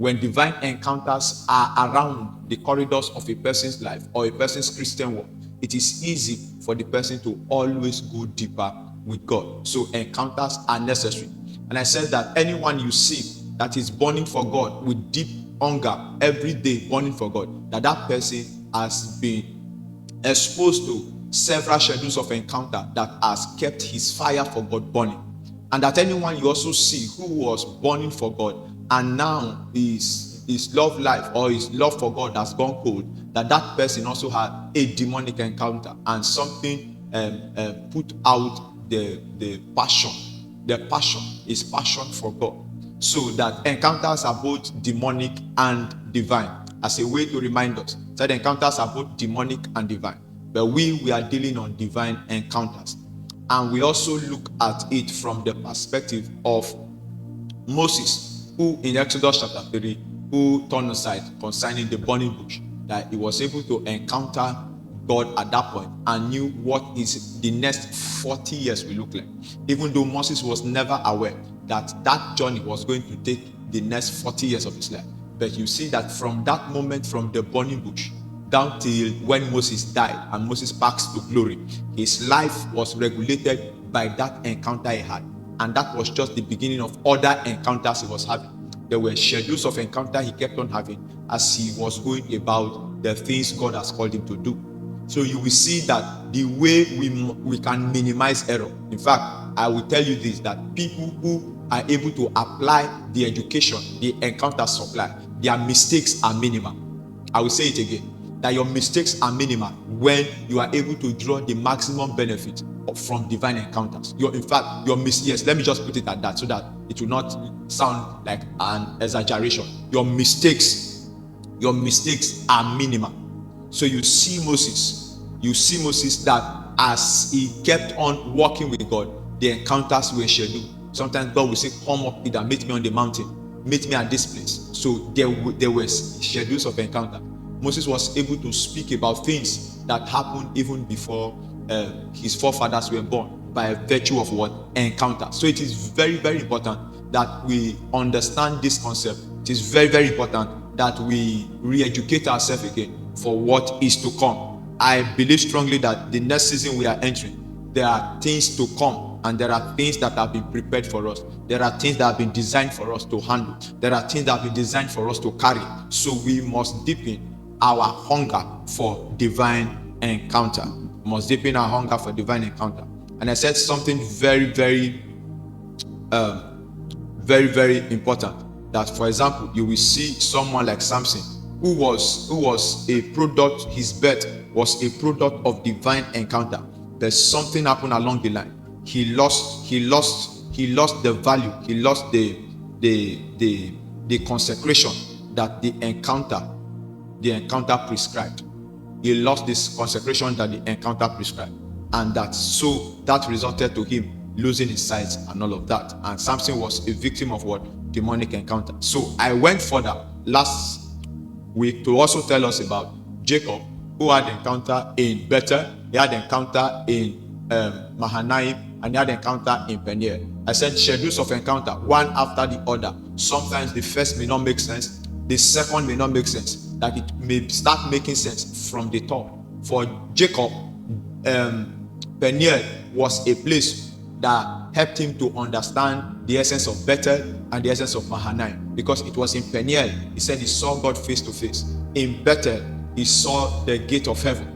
when divine encounters are around the corridors of a person's life or a person's Christian walk, it is easy for the person to always go deeper with God. So encounters are necessary. And I said that anyone you see that is burning for God with deep hunger every day, burning for God, that person has been exposed to several schedules of encounter that has kept his fire for God burning. And that anyone you also see who was burning for God and now his love life or his love for God has gone cold, that person also had a demonic encounter and something put out the passion. The passion is passion for God. So that encounters are both demonic and divine. As a way to remind us that encounters are both demonic and divine. But we are dealing on divine encounters. And we also look at it from the perspective of Moses, who in Exodus chapter 3, who turned aside concerning the burning bush, that he was able to encounter God at that point and knew what is the next 40 years will look like. Even though Moses was never aware that that journey was going to take the next 40 years of his life. But you see that from that moment, from the burning bush down till when Moses died and Moses passed to glory, his life was regulated by that encounter he had. And that was just the beginning of other encounters he was having. There were schedules of encounter he kept on having as he was going about the things God has called him to do. So you will see that the way we can minimize error. In fact, I will tell you this, that people who are able to apply the education, the encounter supply, their mistakes are minimal. I will say it again, that your mistakes are minimal when you are able to draw the maximum benefit from divine encounters. Let me just put it at that so that it will not sound like an exaggeration. Your mistakes are minimal. So you see Moses that as he kept on walking with God, the encounters were scheduled. Sometimes God will say, come up Peter, meet me on the mountain, meet me at this place. So there were schedules of encounter. Moses was able to speak about things that happened even before his forefathers were born by virtue of what? Encounter. So it is very, very important that we understand this concept. It is very, very important that we re-educate ourselves again for what is to come. I believe strongly that the next season we are entering, there are things to come and there are things that have been prepared for us. There are things that have been designed for us to handle. There are things that have been designed for us to carry. So we must deepen our hunger for divine encounter. We must deepen our hunger for divine encounter. And I said something very, very, very, very important. That, for example, you will see someone like Samson, who was a product, his birth was a product of divine encounter. There's something happened along the line. He lost the value, he lost the consecration that the encounter prescribed. He lost this consecration that the encounter prescribed, and that resulted to him losing his sight and all of that. And Samson was a victim of what? Demonic encounter. So I went further last week to also tell us about Jacob, who had encounter in Bethel, he had encounter in Mahanaim, and he had encounter in Peniel. I said schedules of encounter, one after the other. Sometimes the first may not make sense, the second may not make sense, that it may start making sense from the top. For Jacob, Peniel was a place that helped him to understand the essence of Bethel and the essence of Mahanaim, because it was in Peniel he said he saw God face to face. In Bethel he saw the gate of heaven.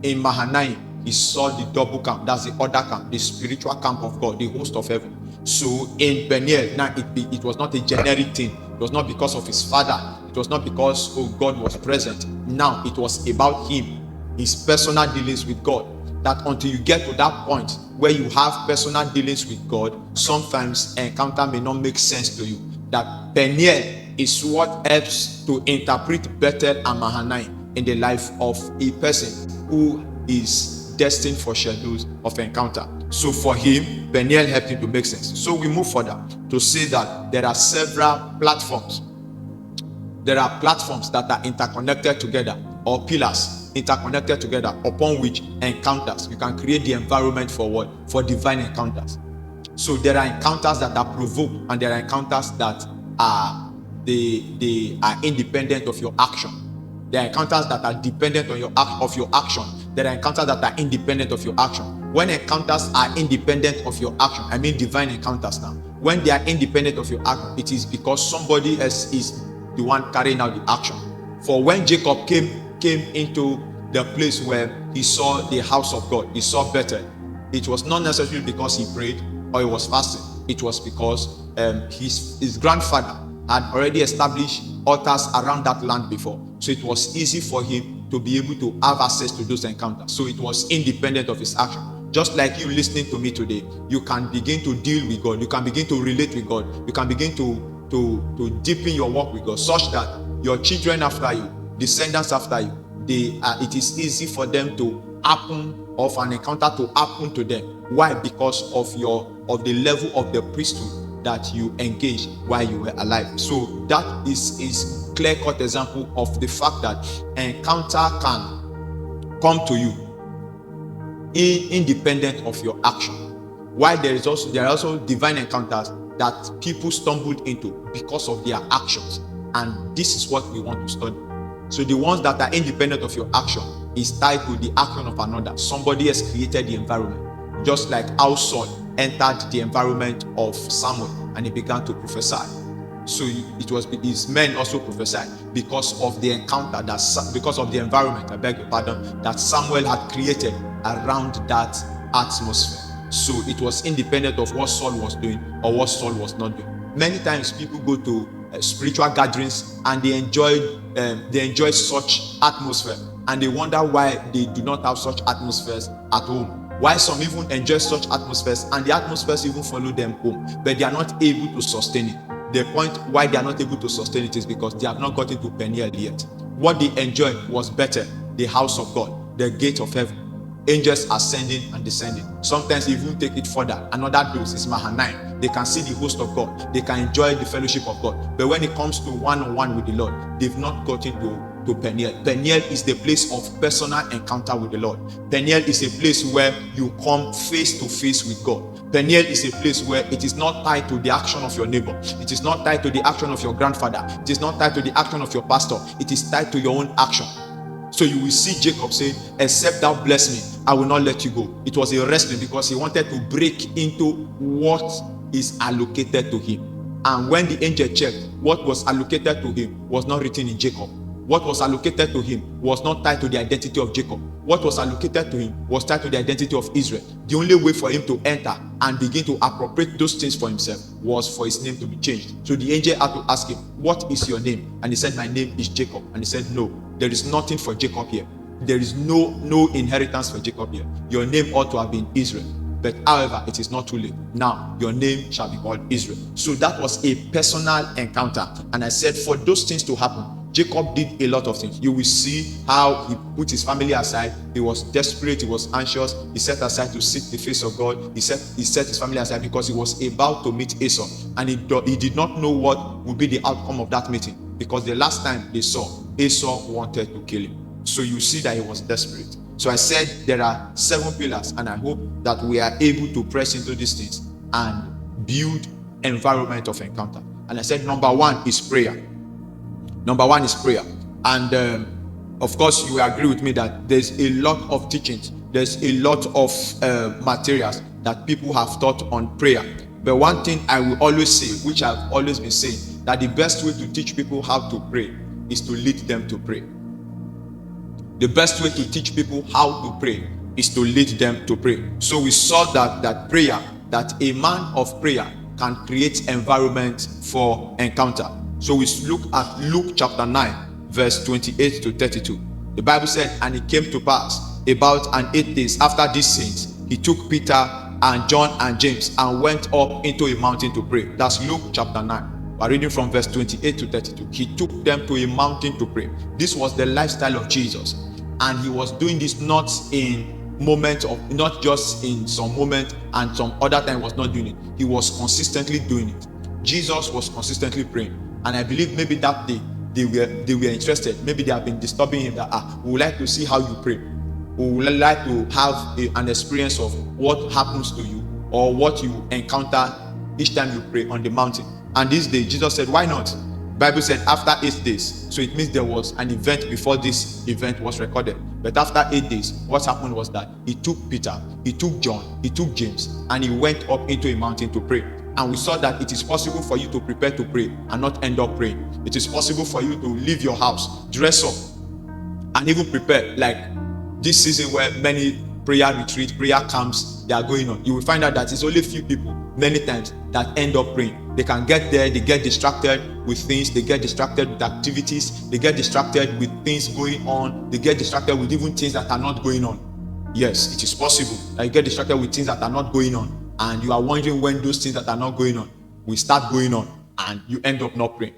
In Mahanaim he saw the double camp, that's the other camp, the spiritual camp of God, the host of heaven. So in Peniel, now it was not a generic thing. It was not because of his father. It was not because God was present. Now it was about him, his personal dealings with God. That until you get to that point where you have personal dealings with God, sometimes encounter may not make sense to you. That Peniel is what helps to interpret Bethel and Mahanaim in the life of a person who is destined for schedules of encounter. So for him, Peniel helped him to make sense. So we move further to say that there are several platforms. There are platforms that are interconnected together, or pillars interconnected together, upon which encounters, you can create the environment for what? For divine encounters. So there are encounters that are provoked, and there are encounters that are they are independent of your action. There are encounters that are dependent on your action. There are encounters that are independent of your action. When encounters are independent of your action, I mean divine encounters now. When they are independent of your action, it is because somebody else is the one carrying out the action. For when Jacob came into the place where he saw the house of God, he saw Bethel, it was not necessarily because he prayed or he was fasting. It was because his grandfather had already established altars around that land before. So it was easy for him to be able to have access to those encounters. So it was independent of his action. Just like you listening to me today, you can begin to deal with God. You can begin to relate with God. You can begin to deepen your walk with God, such that your children after you, descendants after you, it is easy for them to happen, of an encounter to happen to them. Why? Because of the level of the priesthood that you engaged while you were alive. So that is clear-cut example of the fact that encounter can come to you independent of your action. While there are also divine encounters that people stumbled into because of their actions, and this is what we want to study. So the ones that are independent of your action is tied to the action of another. Somebody has created the environment, just like how Saul entered the environment of Samuel and he began to prophesy. So it was his men also prophesied because of the encounter, because of the environment, I beg your pardon, that Samuel had created around that atmosphere. So it was independent of what Saul was doing or what Saul was not doing. Many times people go to spiritual gatherings and they enjoy such atmosphere, and they wonder why they do not have such atmospheres at home. Why some even enjoy such atmospheres and the atmospheres even follow them home, but they are not able to sustain it. The point why they are not able to sustain it is because they have not gotten to Peniel yet. What they enjoyed was better: the house of God, the gate of heaven, angels ascending and descending. Sometimes even take it further. Another dose is Mahanaim. They can see the host of God. They can enjoy the fellowship of God. But when it comes to one-on-one with the Lord, they've not gotten to Peniel. Peniel is the place of personal encounter with the Lord. Peniel is a place where you come face to face with God. Peniel is a place where it is not tied to the action of your neighbor. It is not tied to the action of your grandfather. It is not tied to the action of your pastor. It is tied to your own action. So you will see Jacob saying, except thou bless me, I will not let you go. It was a wrestling because he wanted to break into what is allocated to him. And when the angel checked, what was allocated to him was not written in Jacob. What was allocated to him was not tied to the identity of Jacob. What was allocated to him was tied to the identity of Israel. The only way for him to enter and begin to appropriate those things for himself was for his name to be changed. So the angel had to ask him, what is your name? And he said, my name is Jacob. And he said, no, there is nothing for Jacob here. There is no inheritance for Jacob here. Your name ought to have been Israel. But however, it is not too late. Now your name shall be called Israel. So that was a personal encounter. And I said, for those things to happen, Jacob did a lot of things. You will see how he put his family aside. He was desperate. He was anxious. He set aside to seek the face of God. He set his family aside because he was about to meet Esau, and he did not know what would be the outcome of that meeting, because the last time they saw, Esau wanted to kill him. So you see that he was desperate. So I said there are 7 pillars, and I hope that we are able to press into these things and build environment of encounter. And I said number 1 is prayer. Number 1 is prayer. And of course, you will agree with me that there's a lot of teachings, there's a lot of materials that people have taught on prayer. But one thing I will always say, which I've always been saying, that the best way to teach people how to pray is to lead them to pray. The best way to teach people how to pray is to lead them to pray. So we saw that prayer, that a man of prayer can create environment for encounter. So we look at Luke chapter 9, verse 28 to 32. The Bible said, and it came to pass about an 8 days after these things, he took Peter and John and James and went up into a mountain to pray. That's Luke chapter 9. We're reading from verse 28 to 32. He took them to a mountain to pray. This was the lifestyle of Jesus. And he was doing this not just in some moment and some other time was not doing it. He was consistently doing it. Jesus was consistently praying. And I believe maybe that day they were interested. Maybe they have been disturbing him that we would like to see how you pray. We would like to have an experience of what happens to you or what you encounter each time you pray on the mountain. And this day Jesus said, why not? Bible said after 8 days, so it means there was an event before this event was recorded. But after 8 days, what happened was that he took Peter, he took John, he took James, and he went up into a mountain to pray. And we saw that it is possible for you to prepare to pray and not end up praying. It is possible for you to leave your house, dress up, and even prepare. Like this season where many prayer retreat, prayer camps, they are going on, you will find out that it's only few people many times that end up praying. They can get there, they get distracted with things, they get distracted with activities, they get distracted with things going on, they get distracted with even things that are not going on. Yes, it is possible that you get distracted with things that are not going on, and you are wondering when those things that are not going on will start going on, and you end up not praying.